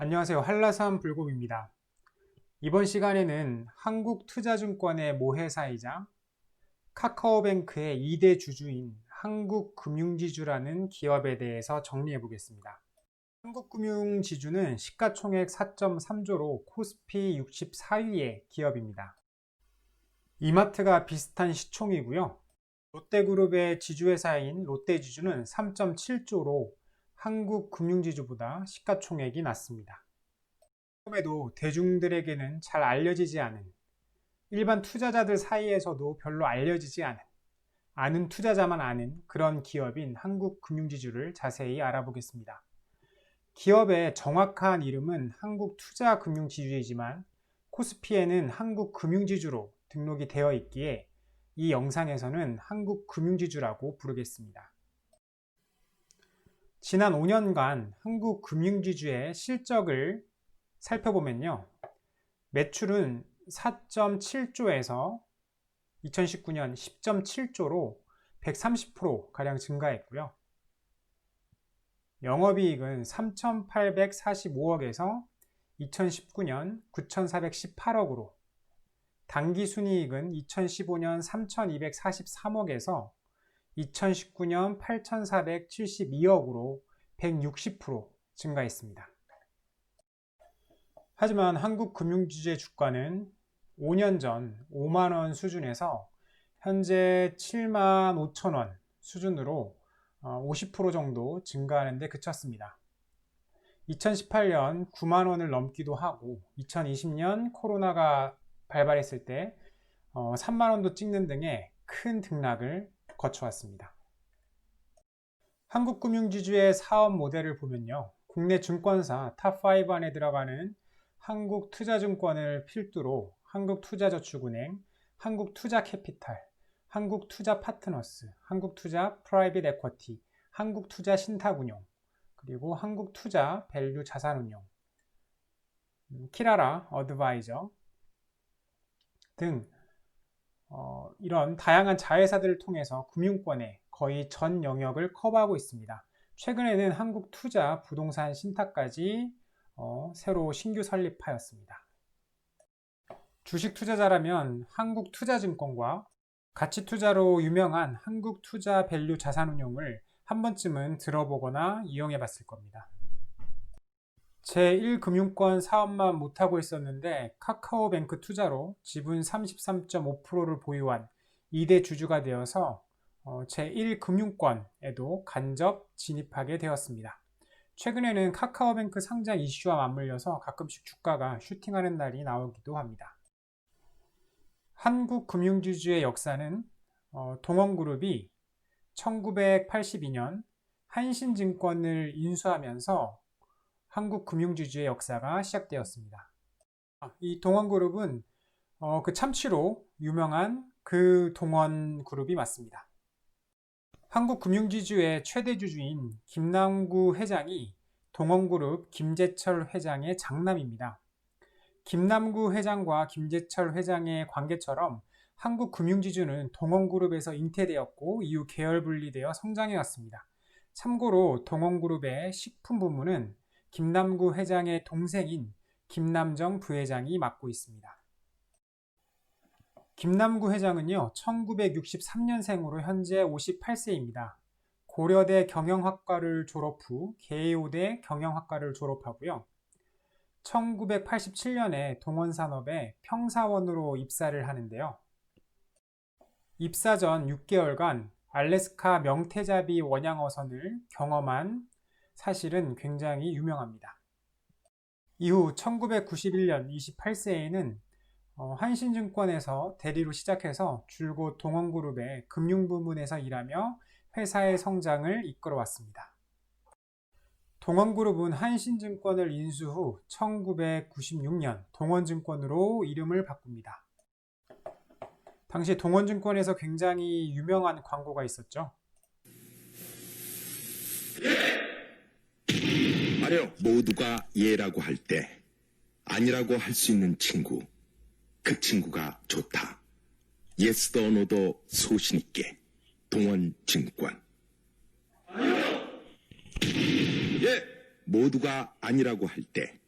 안녕하세요. 한라산 불곰입니다. 이번 시간에는 한국투자증권의 모회사이자 카카오뱅크의 2대 주주인 한국금융지주라는 기업에 대해서 정리해 보겠습니다. 한국금융지주는 시가총액 4.3조로 코스피 64위의 기업입니다. 이마트가 비슷한 시총이고요. 롯데그룹의 지주회사인 롯데지주는 3.7조로 한국금융지주보다 시가총액이 낮습니다. 처음에도 대중들에게는 잘 알려지지 않은, 일반 투자자들 사이에서도 별로 알려지지 않은, 아는 투자자만 아는 그런 기업인 한국금융지주를 자세히 알아보겠습니다. 기업의 정확한 이름은 한국투자금융지주이지만 코스피에는 한국금융지주로 등록이 되어 있기에 이 영상에서는 한국금융지주라고 부르겠습니다. 지난 5년간 한국금융지주의 실적을 살펴보면요. 매출은 4.7조에서 2019년 10.7조로 130%가량 증가했고요. 영업이익은 3,845억에서 2019년 9,418억으로, 당기순이익은 2015년 3,243억에서 2019년 8,472억으로 160% 증가했습니다. 하지만 한국금융지주의 주가는 5년 전 5만원 수준에서 현재 7만 5천원 수준으로 50% 정도 증가하는 데 그쳤습니다. 2018년 9만원을 넘기도 하고 2020년 코로나가 발발했을 때 3만원도 찍는 등의 큰 등락을 거쳐왔습니다. 한국금융지주의 사업 모델을 보면요. 국내 증권사 탑5 안에 들어가는 한국투자증권을 필두로 한국투자저축은행, 한국투자캐피탈, 한국투자파트너스, 한국투자 프라이빗 에쿼티, 한국투자신탁운용, 그리고 한국투자 밸류 자산운용, 키라라 어드바이저 등 이런 다양한 자회사들을 통해서 금융권의 거의 전 영역을 커버하고 있습니다. 최근에는 한국투자 부동산 신탁까지 새로 신규 설립하였습니다. 주식 투자자라면 한국투자증권과 가치투자로 유명한 한국투자 밸류 자산운용을 한 번쯤은 들어보거나 이용해 봤을 겁니다. 제1금융권 사업만 못하고 있었는데 카카오뱅크 투자로 지분 33.5%를 보유한 2대 주주가 되어서 제1금융권에도 간접 진입하게 되었습니다. 최근에는 카카오뱅크 상장 이슈와 맞물려서 가끔씩 주가가 슈팅하는 날이 나오기도 합니다. 한국금융지주의 역사는 동원그룹이 1982년 한신증권을 인수하면서 한국금융지주의 역사가 시작되었습니다. 이 동원그룹은 그 참치로 유명한 그 동원그룹이 맞습니다. 한국금융지주의 최대 주주인 김남구 회장이 동원그룹 김재철 회장의 장남입니다. 김남구 회장과 김재철 회장의 관계처럼 한국금융지주는 동원그룹에서 잉태되었고 이후 계열 분리되어 성장해 왔습니다. 참고로 동원그룹의 식품 부문은 김남구 회장의 동생인 김남정 부회장이 맡고 있습니다. 김남구 회장은요, 1963년생으로 현재 58세입니다. 고려대 경영학과를 졸업 후 개요대 경영학과를 졸업하고요. 1987년에 동원산업에 평사원으로 입사를 하는데요. 입사 전 6개월간 알래스카 명태잡이 원양어선을 경험한 사실은 굉장히 유명합니다. 이후 1991년 28세에는 한신증권에서 대리로 시작해서 줄곧 동원그룹의 금융부문에서 일하며 회사의 성장을 이끌어왔습니다. 동원그룹은 한신증권을 인수 후 1996년 동원증권으로 이름을 바꿉니다. 당시 동원증권에서 굉장히 유명한 광고가 있었죠. 만약 모두가 예라고 할 때 아니라고 할 수 있는 친구, 그 친구가 좋다. 예스도 노도 소신 있게 동원증권. 예, 모두가 아니라고 할 때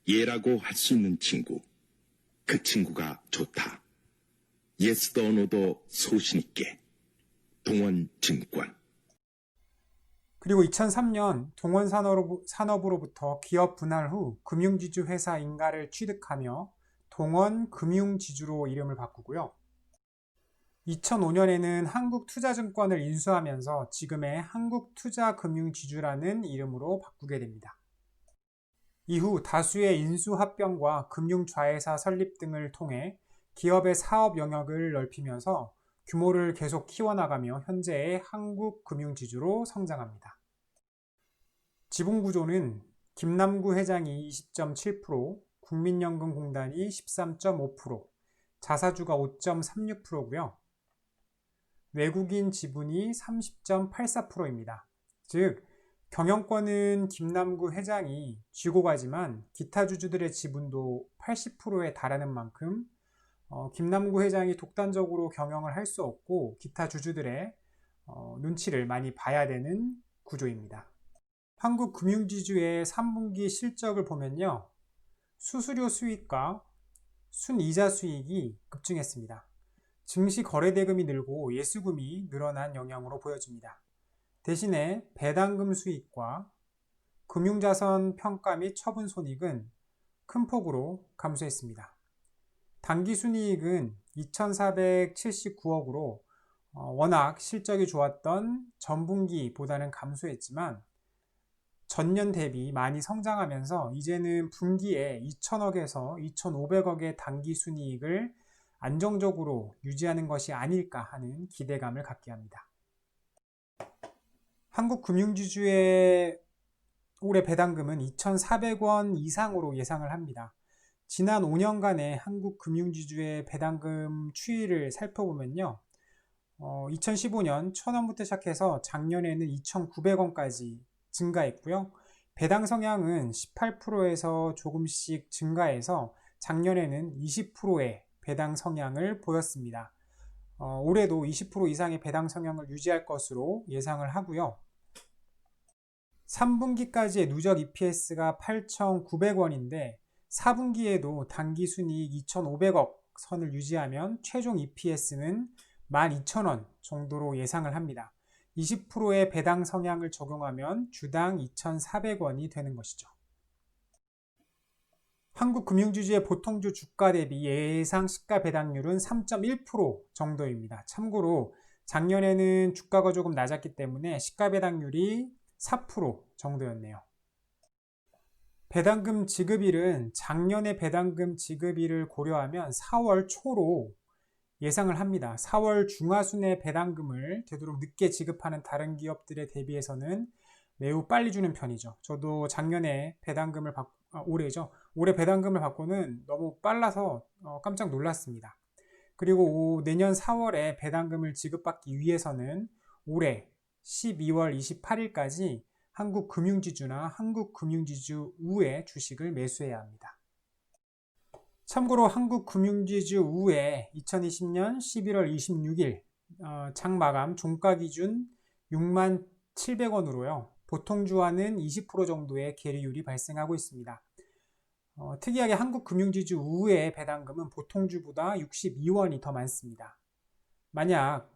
예라고 할 수 있는 친구, 그 친구가 좋다. 예스도 노도 소신 있게. 동원증권. 그리고 2003년 동원산업으로부터 기업 분할 후 금융지주 회사 인가를 취득하며 동원금융지주로 이름을 바꾸고요. 2005년에는 한국투자증권을 인수하면서 지금의 한국투자금융지주라는 이름으로 바꾸게 됩니다. 이후 다수의 인수합병과 금융자회사 설립 등을 통해 기업의 사업 영역을 넓히면서 규모를 계속 키워나가며 현재의 한국금융지주로 성장합니다. 지분구조는 김남구 회장이 20.7%, 국민연금공단이 13.5%, 자사주가 5.36%고요. 외국인 지분이 30.84%입니다. 즉, 경영권은 김남구 회장이 쥐고 가지만 기타 주주들의 지분도 80%에 달하는 만큼 김남구 회장이 독단적으로 경영을 할 수 없고 기타 주주들의 눈치를 많이 봐야 되는 구조입니다. 한국금융지주의 3분기 실적을 보면요. 수수료 수익과 순이자 수익이 급증했습니다. 증시 거래대금이 늘고 예수금이 늘어난 영향으로 보여집니다. 대신에 배당금 수익과 금융자선 평가 및 처분 손익은 큰 폭으로 감소했습니다. 당기순이익은 2,479억으로 워낙 실적이 좋았던 전분기보다는 감소했지만 전년 대비 많이 성장하면서 이제는 분기에 2,000억에서 2,500억의 당기순이익을 안정적으로 유지하는 것이 아닐까 하는 기대감을 갖게 합니다. 한국금융지주의 올해 배당금은 2,400원 이상으로 예상을 합니다. 지난 5년간의 한국금융지주의 배당금 추이를 살펴보면요. 2015년 1,000원부터 시작해서 작년에는 2,900원까지 증가했고요. 배당 성향은 18%에서 조금씩 증가해서 작년에는 20%의 배당 성향을 보였습니다. 올해도 20% 이상의 배당 성향을 유지할 것으로 예상을 하고요. 3분기까지의 누적 EPS가 8,900원인데 4분기에도 당기순이익 2,500억 선을 유지하면 최종 EPS는 12,000원 정도로 예상을 합니다. 20%의 배당 성향을 적용하면 주당 2,400원이 되는 것이죠. 한국금융지주의 보통주 주가 대비 예상 시가 배당률은 3.1% 정도입니다. 참고로 작년에는 주가가 조금 낮았기 때문에 시가 배당률이 4% 정도였네요. 배당금 지급일은 작년의 배당금 지급일을 고려하면 4월 초로 예상을 합니다. 4월 중하순에 배당금을 되도록 늦게 지급하는 다른 기업들에 대비해서는 매우 빨리 주는 편이죠. 저도 작년에 배당금을 올해 배당금을 받고는 너무 빨라서 깜짝 놀랐습니다. 그리고 내년 4월에 배당금을 지급받기 위해서는 올해 12월 28일까지 한국금융지주나 한국금융지주 우의 주식을 매수해야 합니다. 참고로 한국금융지주 우의 2020년 11월 26일 장 마감 종가 기준 67,000원으로요. 보통주와는 20% 정도의 계리율이 발생하고 있습니다. 특이하게 한국금융지주 우의 배당금은 보통주보다 62원이 더 많습니다. 만약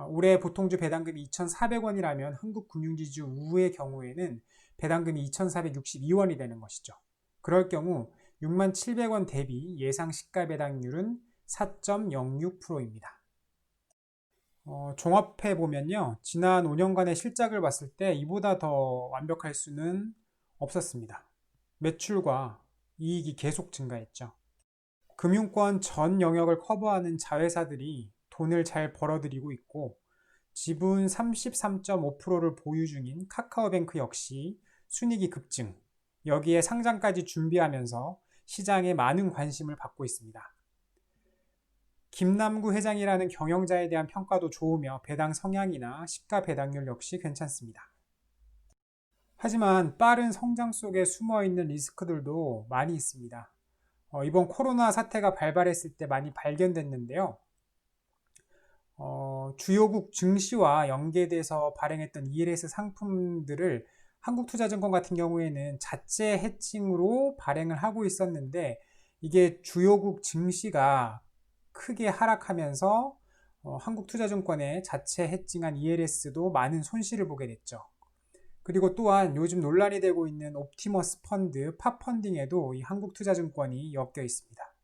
올해 보통주 배당금이 2,400원이라면 한국금융지주 우의 경우에는 배당금이 2,462원이 되는 것이죠. 그럴 경우 67,000원 대비 예상 시가 배당률은 4.06%입니다. 종합해 보면요. 지난 5년간의 실적을 봤을 때 이보다 더 완벽할 수는 없었습니다. 매출과 이익이 계속 증가했죠. 금융권 전 영역을 커버하는 자회사들이 돈을 잘 벌어들이고 있고 지분 33.5%를 보유 중인 카카오뱅크 역시 순이익이 급증, 여기에 상장까지 준비하면서 시장에 많은 관심을 받고 있습니다. 김남구 회장이라는 경영자에 대한 평가도 좋으며 배당 성향이나 시가 배당률 역시 괜찮습니다. 하지만 빠른 성장 속에 숨어있는 리스크들도 많이 있습니다. 이번 코로나 사태가 발발했을 때 많이 발견됐는데요. 주요국 증시와 연계돼서 발행했던 ELS 상품들을 한국투자증권 같은 경우에는 자체 해칭으로 발행을 하고 있었는데 이게 주요국 증시가 크게 하락하면서 한국투자증권의 자체 해칭한 ELS도 많은 손실을 보게 됐죠. 그리고 또한 요즘 논란이 되고 있는 옵티머스 펀드, 팝펀딩에도 이 한국투자증권이 엮여 있습니다.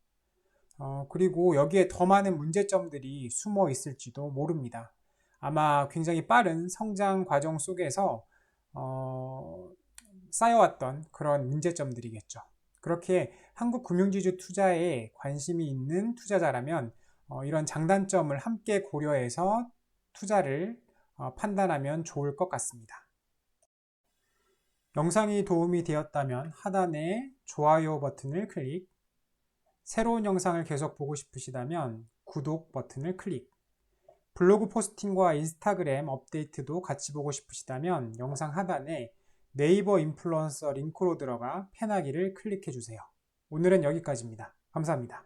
그리고 여기에 더 많은 문제점들이 숨어 있을지도 모릅니다. 아마 굉장히 빠른 성장 과정 속에서 쌓여왔던 그런 문제점들이겠죠. 그렇게 한국 금융지주 투자에 관심이 있는 투자자라면 이런 장단점을 함께 고려해서 투자를 판단하면 좋을 것 같습니다. 영상이 도움이 되었다면 하단의 좋아요 버튼을 클릭, 새로운 영상을 계속 보고 싶으시다면 구독 버튼을 클릭, 블로그 포스팅과 인스타그램 업데이트도 같이 보고 싶으시다면 영상 하단에 네이버 인플루언서 링크로 들어가 팬하기를 클릭해 주세요. 오늘은 여기까지입니다. 감사합니다.